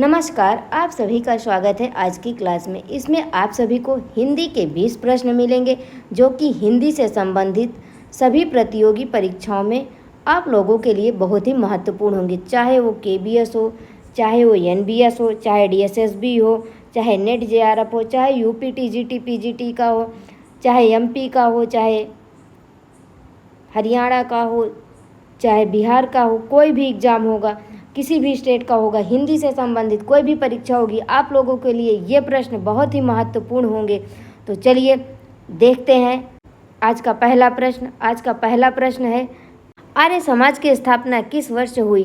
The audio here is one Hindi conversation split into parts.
नमस्कार, आप सभी का स्वागत है आज की क्लास में। इसमें आप सभी को हिंदी के 20 प्रश्न मिलेंगे जो कि हिंदी से संबंधित सभी प्रतियोगी परीक्षाओं में आप लोगों के लिए बहुत ही महत्वपूर्ण होंगे। चाहे वो केबीएस हो, चाहे वो एनबीएस हो, चाहे डीएसएसबी हो, चाहे नेट जेआरएफ हो, चाहे यूपी टीजीटी पीजीटी का हो, चाहे एमपी का हो, चाहे हरियाणा का हो, चाहे बिहार का हो, कोई भी एग्ज़ाम होगा, किसी भी स्टेट का होगा, हिंदी से संबंधित कोई भी परीक्षा होगी, आप लोगों के लिए ये प्रश्न बहुत ही महत्वपूर्ण होंगे। तो चलिए देखते हैं आज का पहला प्रश्न। आज का पहला प्रश्न है, आर्य समाज की स्थापना किस वर्ष हुई?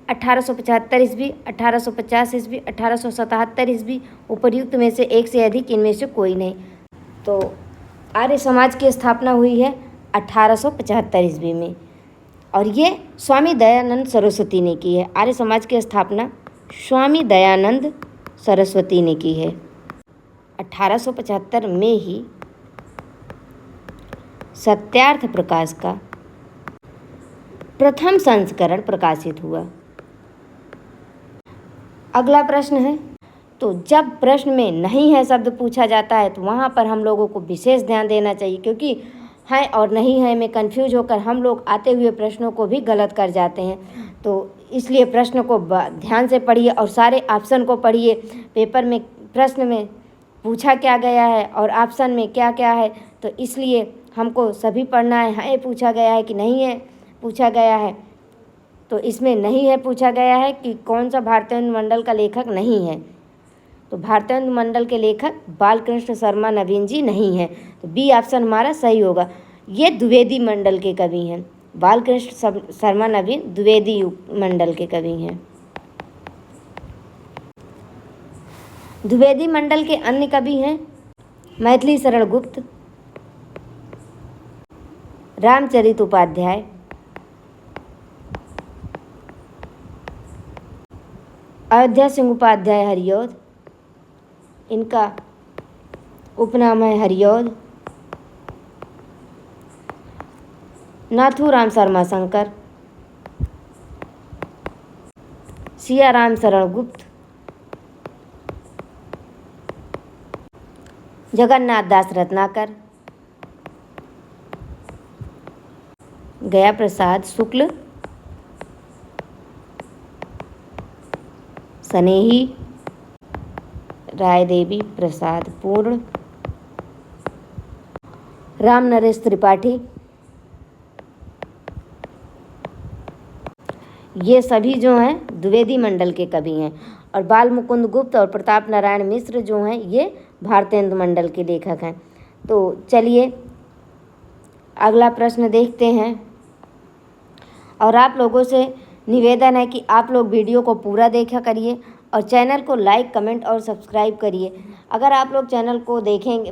1875 ईस्वी, 1850 ईस्वी, 1877 ईस्वी। उपर्युक्त में से एक से अधिक, इनमें से कोई नहीं। तो आर्य समाज की स्थापना हुई है 1875 ईस्वी में, और ये स्वामी दयानंद सरस्वती ने की है। आर्य समाज की स्थापना स्वामी दयानंद सरस्वती ने की है। 1875 में ही सत्यार्थ प्रकाश का प्रथम संस्करण प्रकाशित हुआ। अगला प्रश्न है, तो जब प्रश्न में नहीं है शब्द पूछा जाता है तो वहाँ पर हम लोगों को विशेष ध्यान देना चाहिए, क्योंकि है और नहीं है में कंफ्यूज होकर हम लोग आते हुए प्रश्नों को भी गलत कर जाते हैं। तो इसलिए प्रश्न को ध्यान से पढ़िए और सारे ऑप्शन को पढ़िए। पेपर में प्रश्न में पूछा क्या गया है और ऑप्शन में क्या क्या है, तो इसलिए हमको सभी पढ़ना है पूछा गया है कि नहीं है पूछा गया है। तो इसमें नहीं है पूछा गया है कि कौन सा भारतेंदु मंडल का लेखक नहीं है, तो भारतेंदु मंडल के लेखक बालकृष्ण शर्मा नवीन जी नहीं हैं, तो बी ऑप्शन हमारा सही होगा। ये द्विवेदी मंडल के कवि हैं। बालकृष्ण शर्मा नवीन द्विवेदी मंडल के कवि हैं। द्विवेदी मंडल के अन्य कवि हैं मैथिली शरण गुप्त, रामचरित उपाध्याय, अयोध्या सिंह उपाध्याय हरिऔध, इनका उपनाम है हरिऔध, नाथूराम शर्मा शंकर, सियाराम शरण गुप्त, जगन्नाथ दास रत्नाकर, गया प्रसाद शुक्ल, स्नेही, राय देवी प्रसाद पूर्ण, राम नरेश त्रिपाठी। ये सभी जो हैं द्विवेदी मंडल के कवि हैं, और बाल मुकुंद गुप्त और प्रताप नारायण मिश्र जो हैं ये भारतेंदु मंडल के लेखक हैं। तो चलिए अगला प्रश्न देखते हैं, और आप लोगों से निवेदन है कि आप लोग वीडियो को पूरा देखा करिए और चैनल को लाइक कमेंट और सब्सक्राइब करिए। अगर आप लोग चैनल को देखेंगे,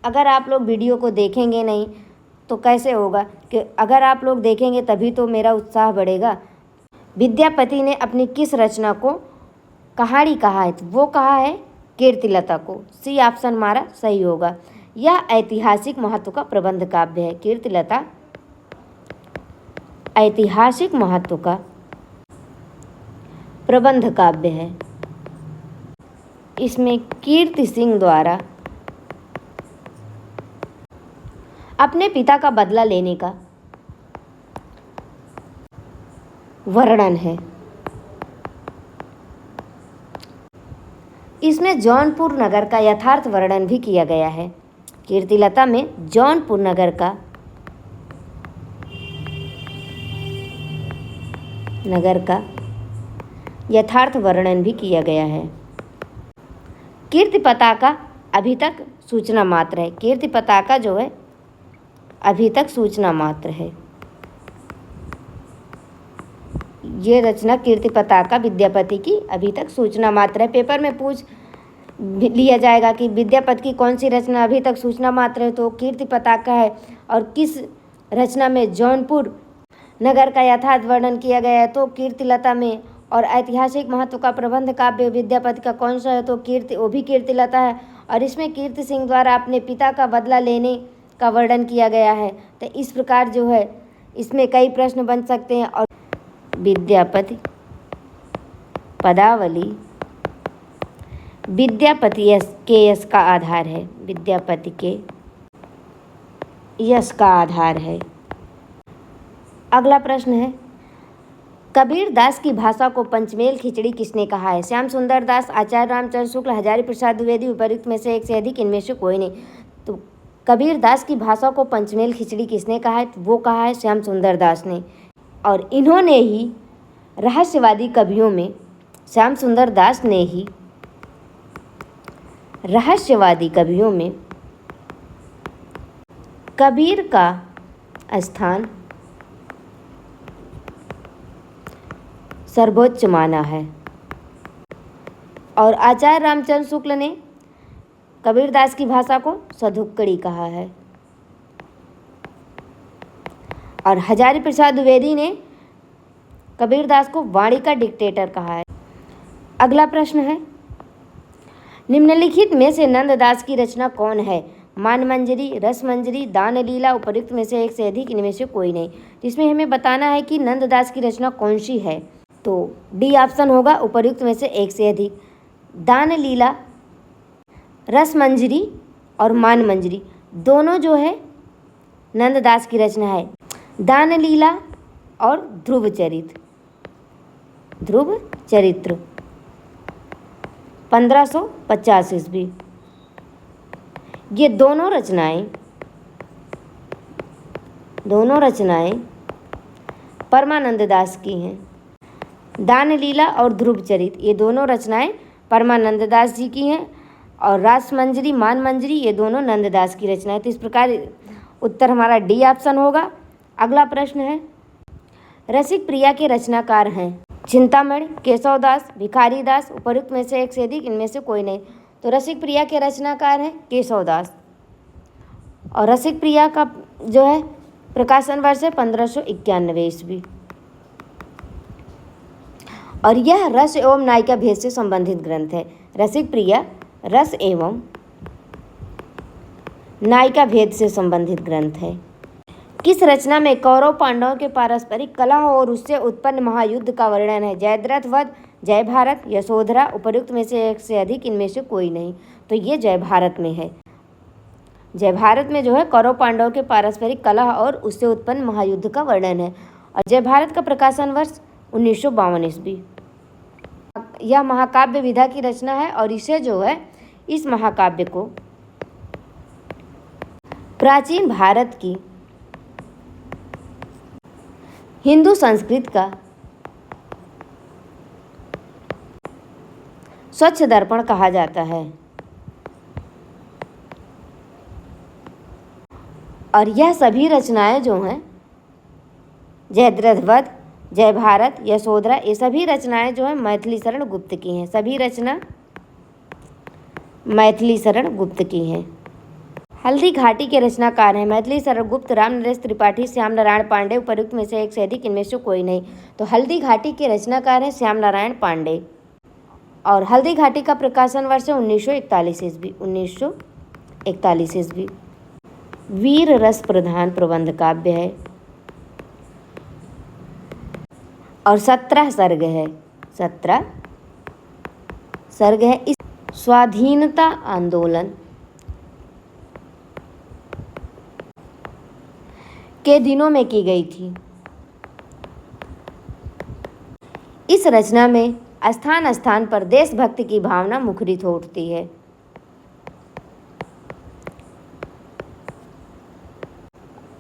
अगर आप लोग वीडियो को देखेंगे नहीं तो कैसे होगा, कि अगर आप लोग देखेंगे तभी तो मेरा उत्साह बढ़ेगा। विद्यापति ने अपनी किस रचना को कहानी कहा है? तो वो कहा है कीर्तिलता को। सी ऑप्शन हमारा सही होगा। यह ऐतिहासिक महत्व का प्रबंध काव्य है। कीर्तिलता ऐतिहासिक महत्व का प्रबंध काव्य है। इसमें कीर्ति सिंह द्वारा अपने पिता का बदला लेने का वर्णन है। इसमें जौनपुर नगर का यथार्थ वर्णन भी किया गया है। कीर्तिलता में जौनपुर नगर का यथार्थ वर्णन भी किया गया है। कीर्ति पताका अभी तक सूचना मात्र है। कीर्ति पताका जो है अभी तक सूचना मात्र है। ये रचना कीर्ति पताका विद्यापति की अभी तक सूचना मात्र है। पेपर में पूछ लिया जाएगा कि विद्यापति की कौन सी रचना अभी तक सूचना मात्र है, तो कीर्ति पताका है। और किस रचना में जौनपुर नगर का यथार्थ वर्णन किया गया है, तो कीर्तिलता में। और ऐतिहासिक महत्व का प्रबंध काव्य विद्यापति का कौन सा है, तो वो भी कीर्तिलता है। और इसमें कीर्ति सिंह द्वारा अपने पिता का बदला लेने का वर्णन किया गया है। तो इस प्रकार जो है इसमें कई प्रश्न बन सकते हैं। और विद्यापति पदावली विद्यापति के यश का आधार है। विद्यापति के यश का आधार है। अगला प्रश्न है, कबीर दास की भाषा को पंचमेल खिचड़ी किसने कहा है? श्याम सुंदर दास, आचार्य रामचंद्र शुक्ल, हजारी प्रसाद द्विवेदी, उपर्युक्त में से एक से अधिक, इनमें से कोई नहीं। तो कबीर दास की भाषा को पंचमेल खिचड़ी किसने कहा है? वो कहा है श्याम सुंदर दास ने। और इन्होंने ही रहस्यवादी कवियों में, श्याम सुंदर दास ने ही रहस्यवादी कवियों में कबीर का स्थान सर्वोच्च माना है। और आचार्य रामचंद्र शुक्ल ने कबीरदास की भाषा को सधुक्कड़ी कहा है। और हजारी प्रसाद द्विवेदी ने कबीरदास को वाणी का डिक्टेटर कहा है। अगला प्रश्न है, निम्नलिखित में से नंददास की रचना कौन है? मानमंजरी, रसमंजरी, दान लीला, उपर्युक्त में से एक से अधिक, इनमें से कोई नहीं। जिसमें हमें बताना है कि नंददास की रचना कौन सी है, तो डी ऑप्शन होगा, उपर्युक्त में से एक से अधिक। दान लीला, रसमंजरी और मानमंजरी दोनों जो है नंददास की रचना है। दान लीला और ध्रुव चरित्र 1550 ईस्वी। ये दोनों रचनाएं परमानंद दास की हैं। दान लीला और ध्रुव चरित्र ये दोनों रचनाएं परमानंद दास जी की हैं। और रासमंजरी, मानमंजरी ये दोनों नंददास की रचनाएं। तो इस प्रकार उत्तर हमारा डी ऑप्शन होगा। अगला प्रश्न है, रसिक प्रिया के रचनाकार हैं? चिंतामणि, केशवदास, भिखारीदास, उपर्युक्त में से एक से अधिक, इनमें से कोई नहीं। तो रसिक प्रिया के रचनाकार हैं केशवदास। और रसिक प्रिया का जो है प्रकाशन वर्ष है 1591 ईस्वी। और यह रस एवं नायिका भेद से संबंधित ग्रंथ है। रसिक प्रिया रस एवं नायिका भेद से संबंधित ग्रंथ है। किस रचना में कौरव पांडवों के पारस्परिक कलह और उससे उत्पन्न महायुद्ध का वर्णन है? जयद्रथ वध, जय भारत, यशोधरा, उपर्युक्त में से एक से अधिक, इनमें से कोई नहीं। तो ये जय भारत में है। जय भारत में जो है कौरव पांडवों के पारस्परिक कलह और उससे उत्पन्न महायुद्ध का वर्णन है। और जय भारत का प्रकाशन वर्ष 1952 ईस्वी। यह महाकाव्य विधा की रचना है और इसे जो है इस महाकाव्य को प्राचीन भारत की हिंदू संस्कृत का स्वच्छ दर्पण कहा जाता है। और यह सभी रचनाएं जो हैं जयद्रथ वध, जय भारत, यशोधरा, ये सभी रचनाएं जो हैं मैथिली शरण गुप्त की हैं। सभी रचना मैथिली शरण गुप्त की हैं। हल्दी घाटी के रचनाकार हैं? मैथिली शरण गुप्त, राम नरेश त्रिपाठी, श्याम नारायण पांडे, उपर्युक्त में से एक से अधिक, इनमें से कोई नहीं। तो हल्दी घाटी के रचनाकार हैं श्याम नारायण पांडे। और हल्दी घाटी का प्रकाशन वर्ष है 1941 ईस्वी। 1941 ईस्वी। वीर रस प्रधान प्रबंध काव्य है और 17 सर्ग है। 17 सर्ग है। इस स्वाधीनता आंदोलन के दिनों में की गई थी। इस रचना में स्थान स्थान पर देशभक्ति की भावना मुखरित उठती है।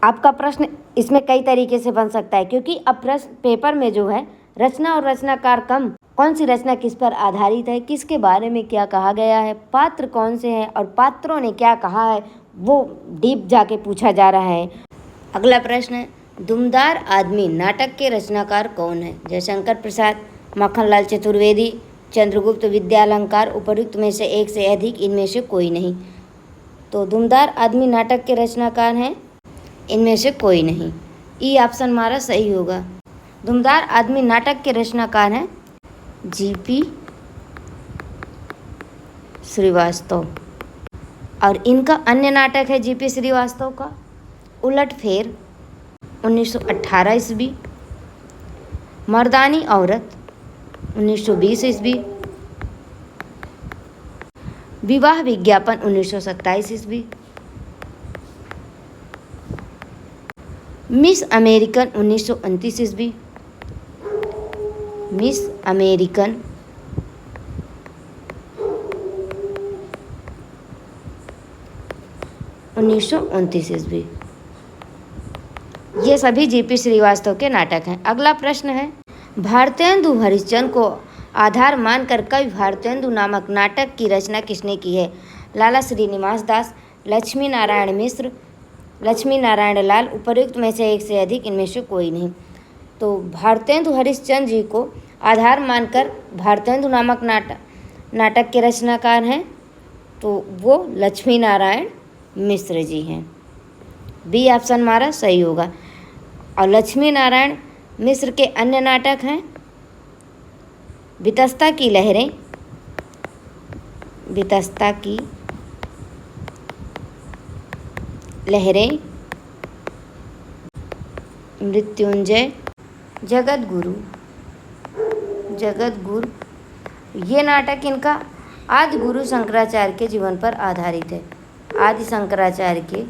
आपका प्रश्न इसमें कई तरीके से बन सकता है, क्योंकि अब प्रश्न पेपर में जो है रचना और रचनाकार कम, कौन सी रचना किस पर आधारित है, किसके बारे में क्या कहा गया है, पात्र कौन से हैं और पात्रों ने क्या कहा है, वो डीप जाके पूछा जा रहा है। अगला प्रश्न है, दुमदार आदमी नाटक के रचनाकार कौन है? जयशंकर प्रसाद, मक्खनलाल चतुर्वेदी, चंद्रगुप्त विद्यालंकार, उपर्युक्त में से एक से अधिक, इनमें से कोई नहीं। तो दुमदार आदमी नाटक के रचनाकार हैं, इनमें से कोई नहीं। ई ऑप्शन हमारा सही होगा। दुमदार आदमी नाटक के रचनाकार हैं जीपी श्रीवास्तव। और इनका अन्य नाटक है जीपी श्रीवास्तव का उलटफेर 1918 ईस्वी, मर्दानी औरत 1920 ईस्वी। विवाह विज्ञापन 1927 ईस्वी। मिस अमेरिकन 1929 ईस्वी। मिस अमेरिकन 1929 ईस्वी। ये सभी जीपी श्रीवास्तव के नाटक हैं। अगला प्रश्न है, भारतेंदु हरिश्चंद्र को आधार मानकर कवि भारतेंदु नामक नाटक की रचना किसने की है? लाला श्रीनिवास दास, लक्ष्मी नारायण मिश्र, लक्ष्मी नारायण लाल, उपर्युक्त में से एक से अधिक, इनमें से कोई नहीं। तो भारतेंदु हरिश्चंद्र जी को आधार मानकर भारतेंदु नामक नाटक के रचनाकार हैं, तो वो लक्ष्मी नारायण मिश्र जी हैं। बी ऑप्शन हमारा सही होगा। और लक्ष्मी नारायण मिश्र के अन्य नाटक हैं वितस्ता की लहरें, वितस्ता की लहरें, मृत्युंजय, जगत गुरु, जगत गुरु। ये नाटक इनका आदि गुरु शंकराचार्य के जीवन पर आधारित है। आदि शंकराचार्य के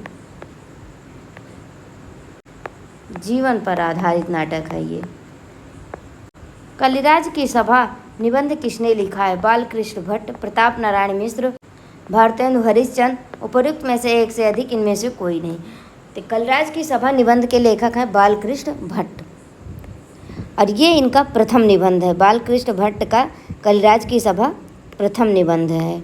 जीवन पर आधारित नाटक है ये। कलिराज की सभा निबंध किसने लिखा है? बालकृष्ण भट्ट, प्रताप नारायण मिश्र, भारतेंदु हरिश्चंद्र, उपर्युक्त में से एक से अधिक, इनमें से कोई नहीं। तो कलिराज की सभा निबंध के लेखक हैं बालकृष्ण भट्ट, और ये इनका प्रथम निबंध है। बालकृष्ण भट्ट का कलिराज की सभा प्रथम निबंध है।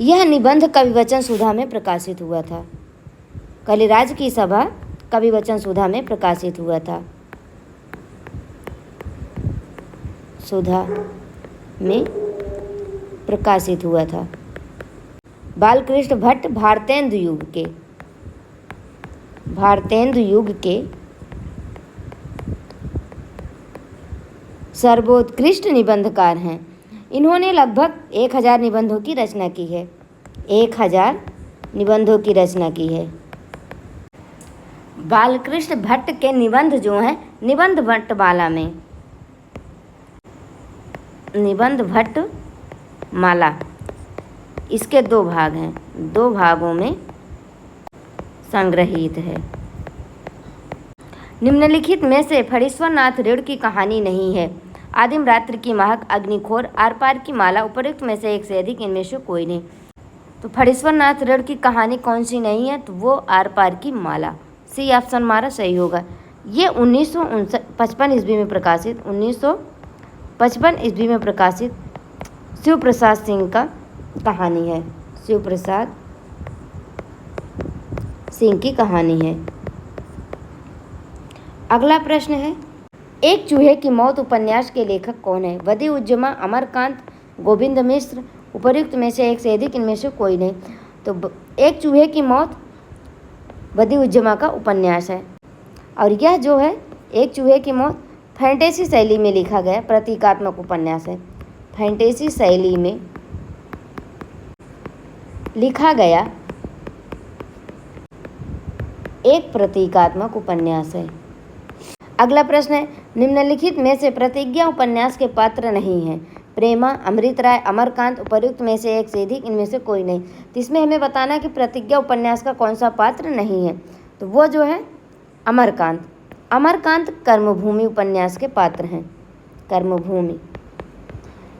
यह निबंध कविवचन सुधा में प्रकाशित हुआ था। कलिराज की सभा कविवचन सुधा में प्रकाशित हुआ था। सुधा में प्रकाशित हुआ था। बालकृष्ण भट्ट भारतेंदु युग के सर्वोत्कृष्ट निबंधकार हैं। इन्होंने लगभग 1000 निबंधों की रचना की है। 1000 निबंधों की रचना की है। बालकृष्ण भट्ट के निबंध जो हैं निबंध भट्टमाला में, निबंध भट्टमाला, इसके 2 भाग हैं, 2 भागों में संग्रहित है। निम्नलिखित में से फणीश्वर नाथ रेणु की कहानी नहीं है। आदिम रात्रि की महक, अग्निखोर, आर पार की माला, उपर्युक्त में से एक से अधिक, इनमें से कोई नहीं। तो फणीश्वर नाथ रेणु की कहानी कौन सी नहीं है? तो वो आर पार की माला। सी ऑप्शन हमारा सही होगा। ये 1955 ईस्वी में प्रकाशित 1955 ईस्वी में प्रकाशित शिव प्रसाद सिंह का कहानी है। शिव प्रसाद सिंह की कहानी है। अगला प्रश्न है, एक चूहे की मौत उपन्यास के लेखक कौन है? वदी उज्जमा, अमरकांत, गोविंद मिश्र, उपर्युक्त में से एक से अधिक, इनमें से कोई नहीं। तो एक चूहे की मौत वदी उज्जमा का उपन्यास है, और यह जो है एक चूहे की मौत फैंटेसी शैली में लिखा गया प्रतीकात्मक उपन्यास है। फैंटेसी शैली में लिखा गया एक प्रतीकात्मक उपन्यास है। अगला प्रश्न है, निम्नलिखित में से प्रतिज्ञा उपन्यास के पात्र नहीं हैं? प्रेमा, अमृत राय, अमरकांत, उपर्युक्त में से एक से अधिक, इनमें से कोई नहीं। तो इसमें हमें बताना है कि प्रतिज्ञा उपन्यास का कौन सा पात्र नहीं है। तो वो जो है अमरकांत। अमरकांत कर्मभूमि उपन्यास के पात्र हैं। कर्मभूमि,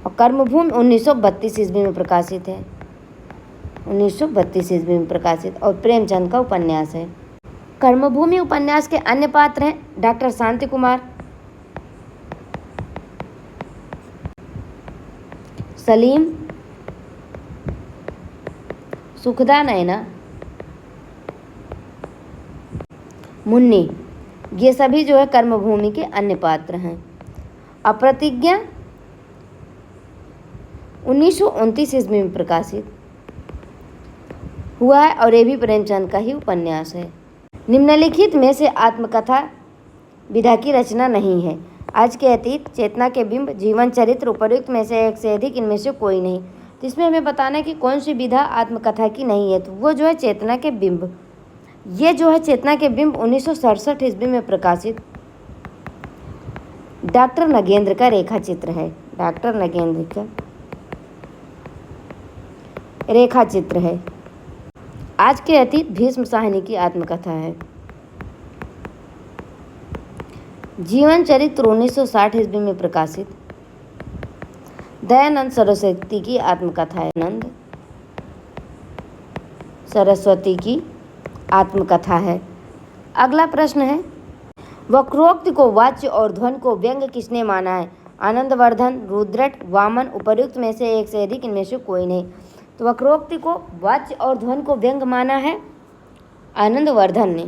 और कर्मभूमि 1932 ईस्वी में प्रकाशित है। 1932 ईस्वी में प्रकाशित और प्रेमचंद का उपन्यास है। कर्मभूमि उपन्यास के अन्य पात्र हैं डॉक्टर शांति कुमार, सलीम, सुखदा नैना, मुन्नी। ये सभी जो है कर्मभूमि के अन्य पात्र हैं। अप्रतिज्ञा 1929 ईस्वी में प्रकाशित हुआ है, और ये भी प्रेमचंद का ही उपन्यास है। निम्नलिखित में से आत्मकथा विधा की रचना नहीं है। आज के अतीत, चेतना के बिंब, जीवन चरित्र, उपर्युक्त में से एक से अधिक, इनमें से कोई नहीं। तो इसमें हमें बताना है कि कौन सी विधा आत्मकथा की नहीं है। तो वो जो है चेतना के बिंब। ये जो है चेतना के बिंब 1967 ईस्वी में प्रकाशित डॉक्टर नगेंद्र का रेखा चित्र है। डॉक्टर नगेंद्र का रेखा चित्र है। आज के अतीत भीष्म साहनी की आत्मकथा है। जीवन चरित्र 1960 ईस्वी में प्रकाशित दयानंद सरस्वती की आत्मकथा है। नंद सरस्वती की आत्मकथा है। अगला प्रश्न है, वक्रोक्त को वाच्य और ध्वन को व्यंग किसने माना है? आनंदवर्धन, रुद्रट, वामन, उपर्युक्त में से एक से अधिक, इनमें से कोई नहीं। तो वक्रोक्ति को वाच्य और ध्वन को व्यंग माना है आनंदवर्धन ने।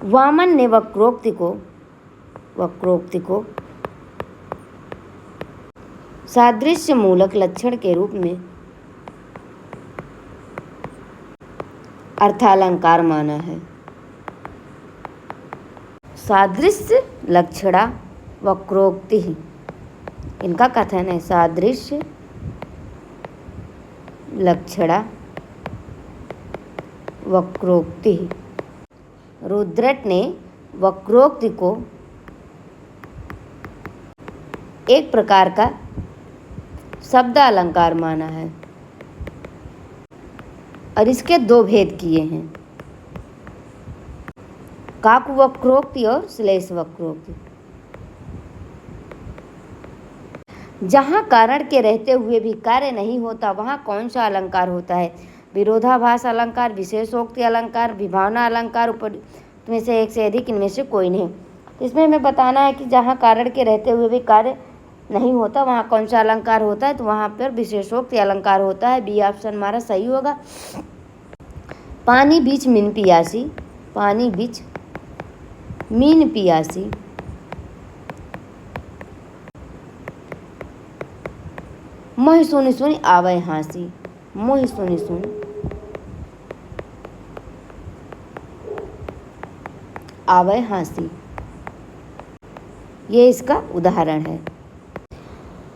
वामन ने वक्रोक्ति को सादृश्य मूलक लक्षण के रूप में अर्थालंकार माना है। सादृश्य लक्षणा वक्रोक्ति, इनका कथन है सादृश्य लक्षणा वक्रोक्ति। रुद्रट ने वक्रोक्ति को एक प्रकार का शब्द अलंकार माना है और इसके दो भेद किए हैं, काक वक्रोक्ति और श्लेष वक्रोक्ति। जहाँ कारण के रहते हुए भी कार्य नहीं होता वहाँ कौन सा अलंकार होता है? विरोधाभास अलंकार, विशेषोक्ति अलंकार, विभावना अलंकार, उपर्युक्त में से एक से अधिक, इनमें से कोई नहीं। इसमें हमें बताना है कि जहाँ कारण के रहते हुए भी कार्य नहीं होता वहाँ कौन सा अलंकार होता है, तो वहाँ पर विशेषोक्ति अलंकार होता है। बी ऑप्शन हमारा सही होगा। पानी बीच मीन पियासी, पानी बीच मीन पियासी, मोहि सुनि सुनि आवै हाँसी, मोहि सुनि सुनि आवै हाँसी, ये इसका उदाहरण है।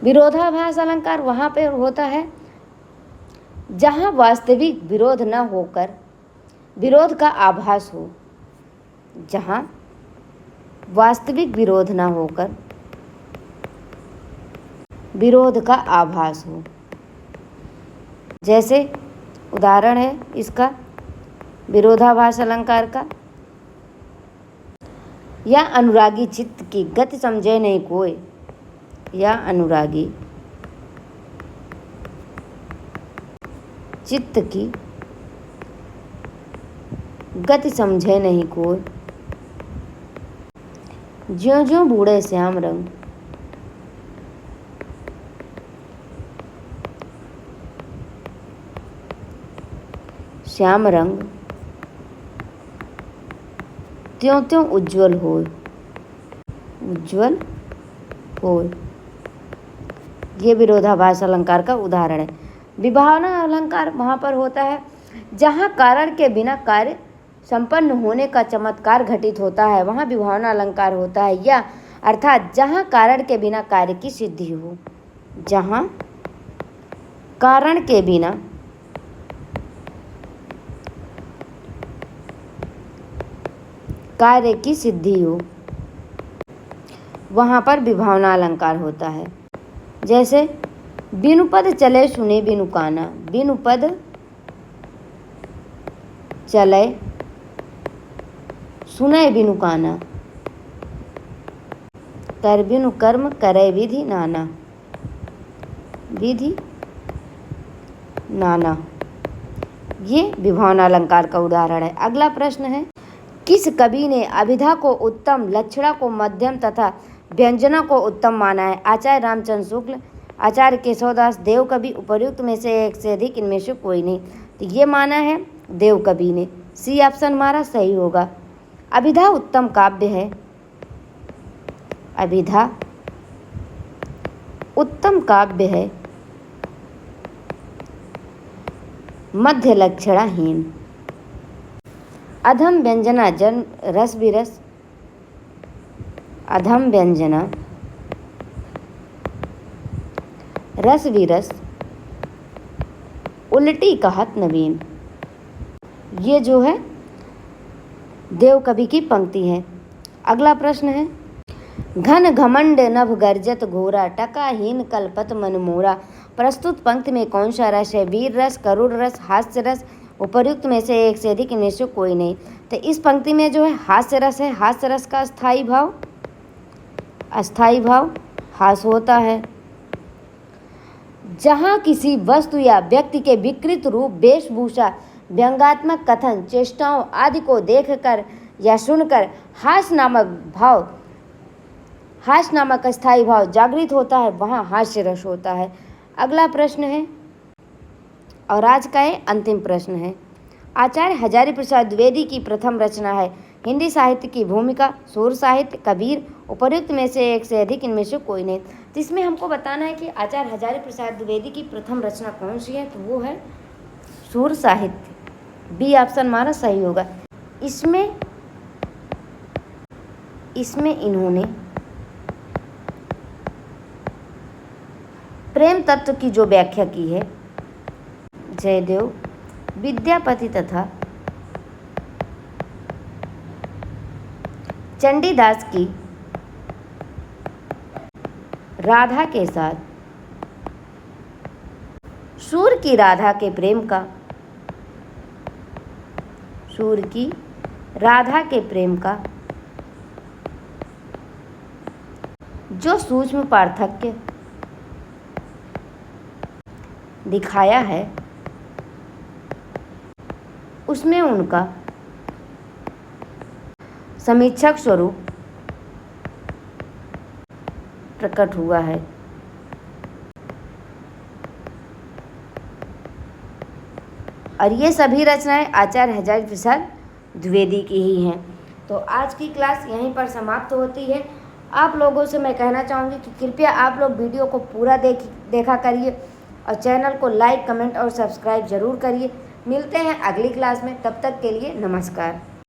विरोधाभास अलंकार वहाँ पर होता है जहाँ वास्तविक विरोध न होकर विरोध का आभास हो, जहाँ वास्तविक विरोध न होकर विरोध का आभास हो। जैसे उदाहरण है इसका विरोधाभास अलंकार का, या अनुरागी चित्त की गति समझे नहीं कोई, या अनुरागी चित्त की गति समझे नहीं कोई, ज्यों ज्यों बूढ़े श्याम रंग, श्याम रंग त्यों त्यों उज्ज्वल होय, उज्ज्वल होय। ये विरोधाभास अलंकार का उदाहरण है। विभावना अलंकार वहाँ पर होता है जहाँ कारण के बिना कार्य संपन्न होने का चमत्कार घटित होता है, वहाँ विभावना अलंकार होता है। या अर्थात जहाँ कारण के बिना कार्य की सिद्धि हो, जहाँ कारण के बिना कार्य की सिद्धि हो, वहाँ पर विभावना अलंकार होता है। जैसे बिनु पद चले सुने बिनु काना, बिनु पद चले सुने बिनु काना, कर बिनु कर्म करे विधि नाना, विधि नाना। ये विभावना अलंकार का उदाहरण है। अगला प्रश्न है, किस कवि ने अभिधा को उत्तम, लक्षणा को मध्यम तथा व्यंजना को उत्तम माना है? आचार्य रामचंद्र शुक्ल, आचार्य केशवदास, देव कवि, उपर्युक्त में से एक से अधिक, इनमें से कोई नहीं। तो ये माना है देव कवि ने। सी ऑप्शन हमारा सही होगा। अभिधा उत्तम काव्य है, अभिधा उत्तम काव्य है, मध्य लक्षणाहीन। अधम व्यंजना जन रस विरस, अधम व्यंजना रस विरस, उल्टी कहत नवीन। ये जो है देव कवि की पंक्ति है। अगला प्रश्न है, घन घमंड नभ गर्जत घोरा, टकाहीन कल्पत मन मोरा। प्रस्तुत पंक्ति में कौन सा रस है? वीर रस, करुण रस, हास्य रस। उपर्युक्त में से एक से अधिक, इनमें से कोई नहीं। तो इस पंक्ति में जो है हास्य रस है। हास्य रस का अस्थाई भाव हास होता है। जहाँ किसी वस्तु या व्यक्ति के विकृत रूप, वेशभूषा, व्यंग्यात्मक कथन, चेष्टाओं आदि को देखकर या सुनकर हास्य नामक अस्थाई भाव जागृत होता है, वहाँ हास्य रस होता है। अगला प्रश्न है और आज का ये अंतिम प्रश्न है। आचार्य हजारी प्रसाद द्विवेदी की प्रथम रचना है। हिंदी साहित्य की भूमिका, सूर साहित्य, कबीर। उपर्युक्त में से एक से अधिक, इनमें से कोई नहीं। तो इसमें हमको बताना है कि आचार्य हजारी प्रसाद द्विवेदी की प्रथम रचना कौन सी है, तो वो है सूर साहित्य। बी ऑप्शन हमारा सही होगा। इसमें इन्होंने प्रेम तत्व की जो व्याख्या की है, जयदेव, विद्यापति तथा चंडीदास की राधा के साथ सूर की राधा के प्रेम का जो सूक्ष्म पार्थक्य दिखाया है, उसमें उनका समीक्षक स्वरूप प्रकट हुआ है। और ये सभी रचनाएं आचार्य हजारी प्रसाद द्विवेदी की ही हैं। तो आज की क्लास यहीं पर समाप्त होती है। आप लोगों से मैं कहना चाहूँगी कि कृपया आप लोग वीडियो को पूरा देखा करिए और चैनल को लाइक, कमेंट और सब्सक्राइब ज़रूर करिए। मिलते हैं अगली क्लास में, तब तक के लिए नमस्कार।